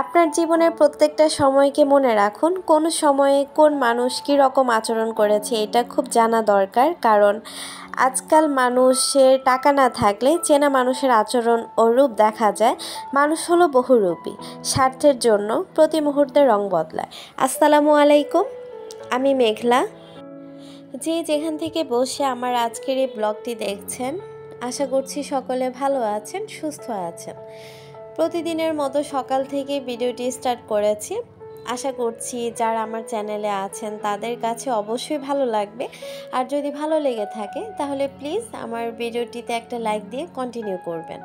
আপনার জীবনের প্রত্যেকটা সময়কে মনে রাখুন কোন সময়ে কোন মানুষ কী রকম আচরণ করেছে এটা খুব জানা দরকার। কারণ আজকাল মানুষের টাকা না থাকলে চেনা মানুষের আচরণ ও রূপ দেখা যায়। মানুষ হলো বহুরূপী, স্বার্থের জন্য প্রতি মুহূর্তে রং বদলায়। আসসালামু আলাইকুম, আমি মেঘলা। যে যেখান থেকে বসে আমার আজকের এই ব্লগটি দেখছেন, আশা করছি সকলে ভালো আছেন, সুস্থ আছেন। প্রতিদিনের মতো সকাল থেকে ভিডিওটি স্টার্ট করেছি। আশা করছি যারা আমার চ্যানেলে আছেন তাদের কাছে অবশ্যই ভালো লাগবে। আর যদি ভালো লেগে থাকে তাহলে প্লিজ আমার ভিডিওটিতে একটা লাইক দিয়ে কন্টিনিউ করবেন।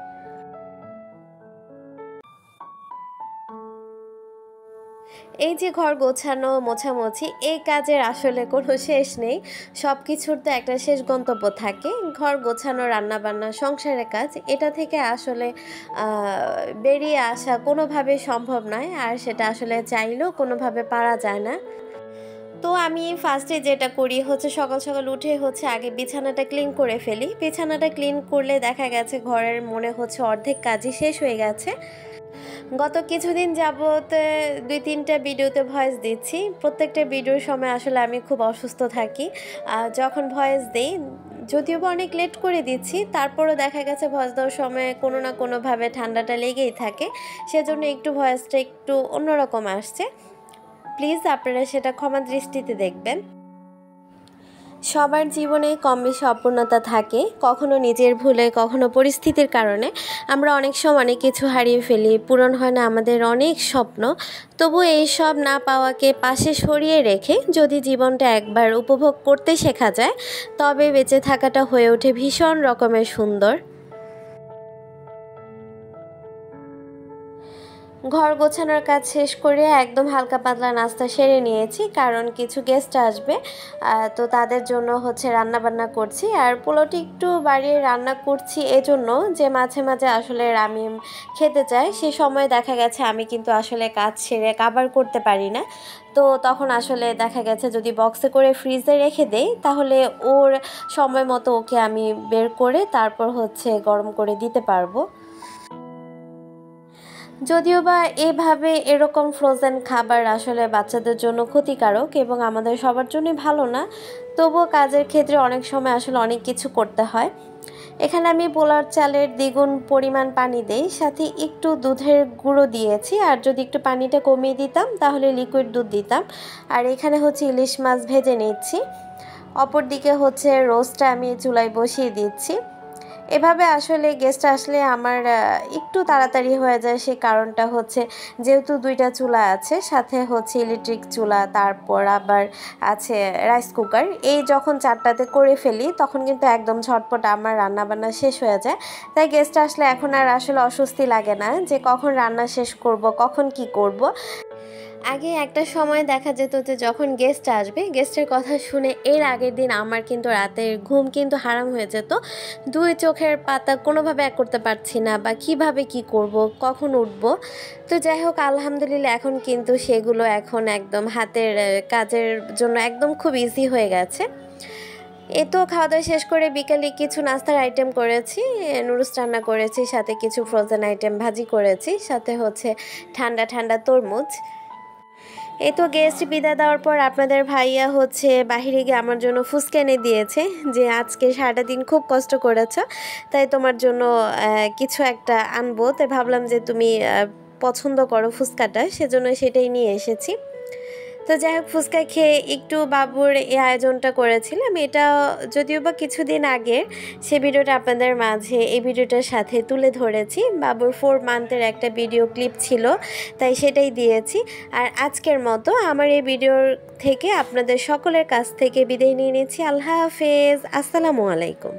এই যে ঘর গোছানো মোছামুছি, এই কাজের আসলে কোনো শেষ নেই। সব কিছুর তো একটা শেষ গন্তব্য থাকে। ঘর গোছানো, রান্নাবান্না, সংসারের কাজ, এটা থেকে আসলে বেরিয়ে আসা কোনোভাবে সম্ভব নয়। আর সেটা আসলে চাইলেও কোনোভাবে পারা যায় না। তো আমি ফার্স্টে যেটা করি হচ্ছে সকাল সকাল উঠে আগে বিছানাটা ক্লিন করে ফেলি। বিছানাটা ক্লিন করলে দেখা গেছে ঘরের মনে হচ্ছে অর্ধেক কাজই শেষ হয়ে গেছে। গত কিছুদিন যাবত 2-3টা ভিডিওতে ভয়েস দিচ্ছি। প্রত্যেকটা ভিডিওর সময় আসলে আমি খুব অসুস্থ থাকি। যখন ভয়েস দিই, যদিও বা অনেক লেট করে দিচ্ছি, তারপরও দেখা গেছে ভয়েস দেওয়ার সময় কোনো না কোনোভাবে ঠান্ডাটা লেগেই থাকে। সেজন্য একটু ভয়েসটা একটু অন্যরকম আসছে। প্লিজ আপনারা সেটা ক্ষমা দৃষ্টিতে দেখবেন। সবার জীবনে কম বেশি অপূর্ণতা থাকে, কখনো নিজের ভুলে, কখনো পরিস্থিতির কারণে আমরা অনেক সময় অনেক কিছু হারিয়ে ফেলি, পূরণ হয় না আমাদের অনেক স্বপ্ন। তবু এই সব না পাওয়াকে পাশে সরিয়ে রেখে যদি জীবনটা একবার উপভোগ করতে শেখা যায়, তবে বেঁচে থাকাটা হয়ে ওঠে ভীষণ রকমের সুন্দর। ঘর গোছানোর কাজ শেষ করে একদম হালকা পাতলা নাস্তা সেরে নিয়েছি, কারণ কিছু গেস্ট আসবে। তো তাদের জন্য রান্নাবান্না করছি। আর পোলাওটি একটু বাড়িয়ে রান্না করছি এজন্য যে মাঝে মাঝে আসলে রামিম খেতে চায়। সে সময় দেখা গেছে আমি কিন্তু আসলে কাজ সেরে কাভার করতে পারি না। তো তখন আসলে দেখা গেছে যদি বক্সে করে ফ্রিজে রেখে দেই, তাহলে ওর সময় মতো ওকে আমি বের করে তারপর গরম করে দিতে পারবো। যদিও বা এরকম ফ্রোজেন খাবার আসলে বাচ্চাদের জন্য ক্ষতিকারক এবং আমাদের সবার জন্যই ভালো না, তবুও কাজের ক্ষেত্রে অনেক সময় আসলে অনেক কিছু করতে হয়। এখানে আমি পোলার চালের দ্বিগুণ পরিমাণ পানি দেই, সাথে একটু দুধের গুঁড়ো দিয়েছি। আর যদি একটু পানিটা কমিয়ে দিতাম তাহলে লিকুইড দুধ দিতাম। আর এখানে ইলিশ মাছ ভেজে নিচ্ছি। অপরদিকে রোস্টটা আমি চুলায় বসিয়ে দিচ্ছি। এভাবে আসলে গেস্ট আসলে আমার একটু তাড়াতাড়ি হয়ে যায়। সে কারণটা যেহেতু 2টা চুলা আছে, সাথে ইলেকট্রিক চুলা, তারপর আবার আছে রাইস কুকার। এই যখন 4টাতে করে ফেলি তখন কিন্তু একদম ঝটপট আমার রান্নাবান্না শেষ হয়ে যায়। তাই গেস্ট আসলে এখন আর আসলে অস্বস্তি লাগে না যে কখন রান্না শেষ করব, কখন কি করব। আগে একটা সময় দেখা যেত যে যখন গেস্ট আসবে, গেস্টের কথা শুনে এর আগের দিন আমার কিন্তু রাতের ঘুম কিন্তু হারাম হয়ে যেত। 2 চোখের পাতা কোনোভাবে এক করতে পারছি না, বা কিভাবে কি করব, কখন উঠব। তো যাই হোক, আলহামদুলিল্লাহ এখন কিন্তু সেগুলো এখন একদম হাতের কাজের জন্য একদম খুব ইজি হয়ে গেছে। তো খাওয়া দাওয়া শেষ করে বিকালে কিছু নাস্তার আইটেম করেছি, নুডলস রান্না করেছি, সাথে কিছু ফ্রোজেন আইটেম ভাজি করেছি, সাথে ঠান্ডা ঠান্ডা তরমুজ। তো গেস্ট বিদায় দেওয়ার পর আপনাদের ভাইয়া বাহিরে গিয়ে আমার জন্য ফুচকা এনে দিয়েছে, যে আজকে সারাটা দিন খুব কষ্ট করেছ, তাই তোমার জন্য কিছু একটা আনবো। তাই ভাবলাম যে তুমি পছন্দ করো ফুচকাটা, সেজন্য সেটাই নিয়ে এসেছি। তো যাই হোক, ফুচকা খেয়ে একটু বাবুর এই আয়োজনটা করেছিলাম। এটা যদিও বা কিছুদিন আগে, সে ভিডিওটা আপনাদের মাঝে এই ভিডিওটার সাথে তুলে ধরেছি। বাবুর 4 মান্থের একটা ভিডিও ক্লিপ ছিল, তাই সেটাই দিয়েছি। আর আজকের মতো আমার এই ভিডিওর থেকে আপনাদের সকলের কাছ থেকে বিদায় নিয়ে নিচ্ছি। আল্লাহ হাফেজ, আসসালামু আলাইকুম।